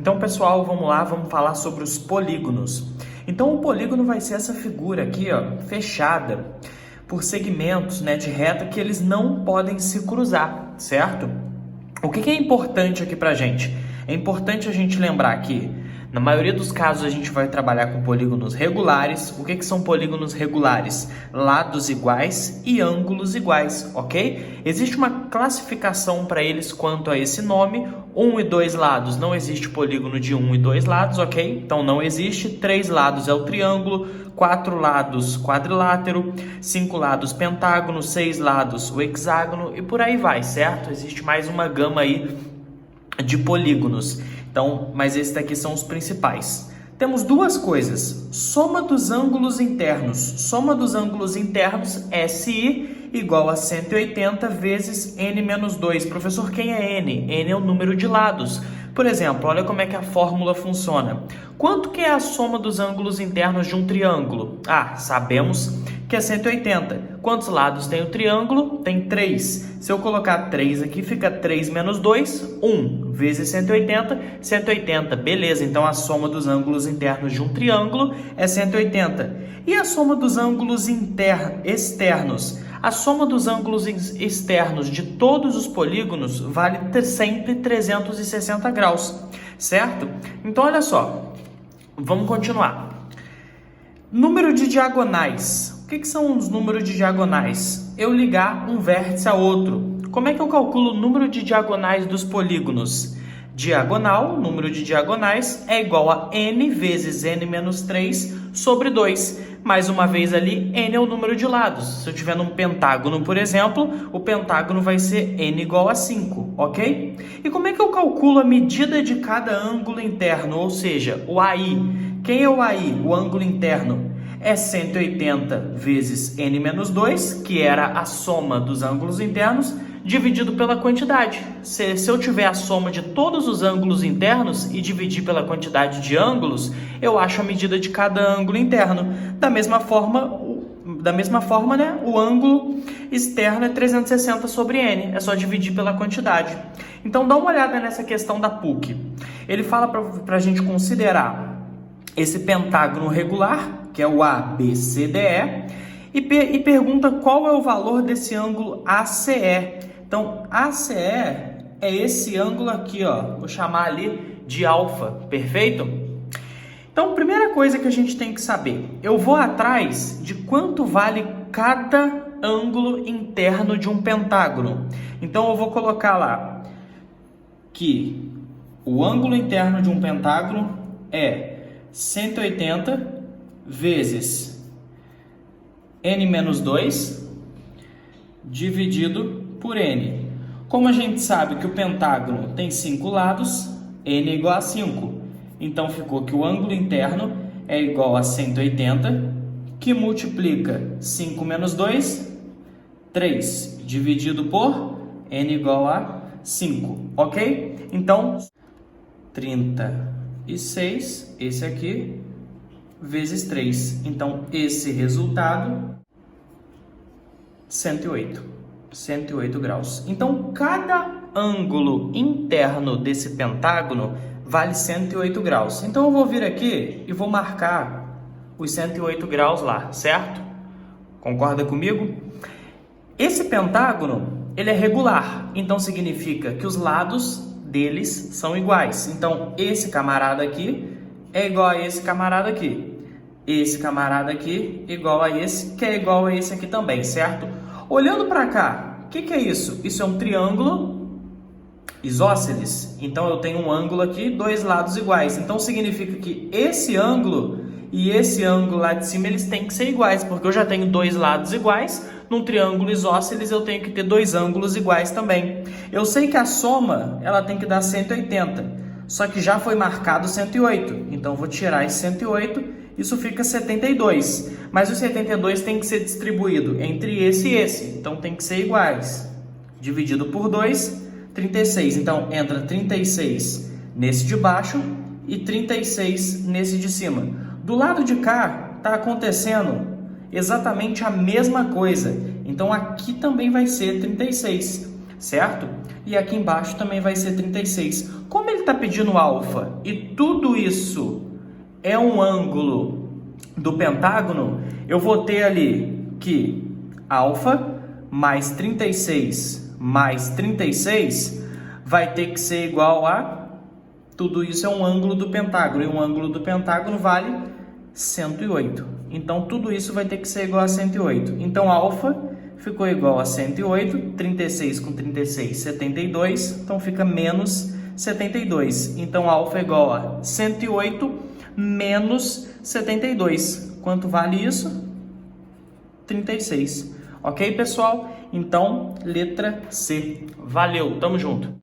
Então, pessoal, vamos lá, vamos falar sobre os polígonos. Então, o polígono vai ser essa figura aqui, ó, fechada por segmentos, né, de reta que eles não podem se cruzar, certo? O que é importante aqui pra gente? É importante a gente lembrar que, na maioria dos casos, a gente vai trabalhar com polígonos regulares. O que são polígonos regulares? Lados iguais e ângulos iguais, ok? Existe uma classificação para eles quanto a esse nome. 1 e 2 lados, não existe polígono de 1 e 2 lados, ok? Então não existe. 3 lados é o triângulo, 4 lados quadrilátero, 5 lados pentágono, 6 lados o hexágono e por aí vai, certo? Existe mais uma gama aí de polígonos. Então, mas esses daqui são os principais. Temos duas coisas: soma dos ângulos internos. Soma dos ângulos internos, SI, igual a 180 vezes N menos 2. Professor, quem é N? N é o número de lados. Por exemplo, olha como é que a fórmula funciona. Quanto que é a soma dos ângulos internos de um triângulo? Ah, sabemos que é 180. Quantos lados tem o triângulo? Tem 3. Se eu colocar 3 aqui, fica 3 menos 2, 1, vezes 180, 180. Beleza, então a soma dos ângulos internos de um triângulo é 180. E a soma dos ângulos externos? A soma dos ângulos externos de todos os polígonos vale sempre 360 graus, certo? Então, olha só, vamos continuar. Número de diagonais. O que são os números de diagonais? Eu ligar um vértice a outro. Como é que eu calculo o número de diagonais dos polígonos? Diagonal, número de diagonais, é igual a n vezes n menos 3 sobre 2. Mais uma vez ali, n é o número de lados. Se eu tiver num pentágono, por exemplo, o pentágono vai ser n igual a 5, ok? E como é que eu calculo a medida de cada ângulo interno, ou seja, o AI? Quem é o AI, o ângulo interno? É 180 vezes n menos 2, que era a soma dos ângulos internos, dividido pela quantidade. Se eu tiver a soma de todos os ângulos internos e dividir pela quantidade de ângulos, eu acho a medida de cada ângulo interno. Da mesma forma, né, o ângulo externo é 360 sobre n, é só dividir pela quantidade. Então dá uma olhada nessa questão da PUC. Ele fala para a gente considerar esse pentágono regular, que é o ABCDE, e pergunta qual é o valor desse ângulo ACE. Então, ACE é esse ângulo aqui, ó. Vou chamar ali de alfa, perfeito? Então, primeira coisa que a gente tem que saber, eu vou atrás de quanto vale cada ângulo interno de um pentágono. Então, eu vou colocar lá que o ângulo interno de um pentágono é 180 vezes n menos 2 dividido por n. Como a gente sabe que o pentágono tem 5 lados, n é igual a 5. Então ficou que o ângulo interno é igual a 180, que multiplica 5 menos 2, 3, dividido por n igual a 5, ok? Então, 36, esse aqui, vezes 3. Então, esse resultado, 108 graus. Então, cada ângulo interno desse pentágono vale 108 graus. Então, eu vou vir aqui e vou marcar os 108 graus lá, certo? Concorda comigo? Esse pentágono, ele é regular. Então, significa que os lados deles são iguais. Então, esse camarada aqui é igual a esse camarada aqui. Esse camarada aqui igual a esse, que é igual a esse aqui também, certo? Olhando para cá, o que é isso? Isso é um triângulo isósceles. Então, eu tenho um ângulo aqui, dois lados iguais. Então, significa que esse ângulo e esse ângulo lá de cima, eles têm que ser iguais, porque eu já tenho dois lados iguais. Num triângulo isósceles, eu tenho que ter dois ângulos iguais também. Eu sei que a soma, ela tem que dar 180, só que já foi marcado 108. Então, vou tirar esse 108, isso fica 72. Mas o 72 tem que ser distribuído entre esse e esse, então tem que ser iguais. Dividido por 2, 36. Então, entra 36 nesse de baixo e 36 nesse de cima. Do lado de cá, está acontecendo exatamente a mesma coisa. Então, aqui também vai ser 36. certo? E aqui embaixo também vai ser 36. Como ele está pedindo alfa e tudo isso é um ângulo do pentágono, eu vou ter ali que alfa mais 36 mais 36 vai ter que ser igual a... Tudo isso é um ângulo do pentágono, e um ângulo do pentágono vale 108. Então, tudo isso vai ter que ser igual a 108. Então, alfa ficou igual a 108, 36 com 36, 72, então fica menos 72. Então, alfa é igual a 108 menos 72. Quanto vale isso? 36. Ok, pessoal? Então, letra C. Valeu, tamo junto!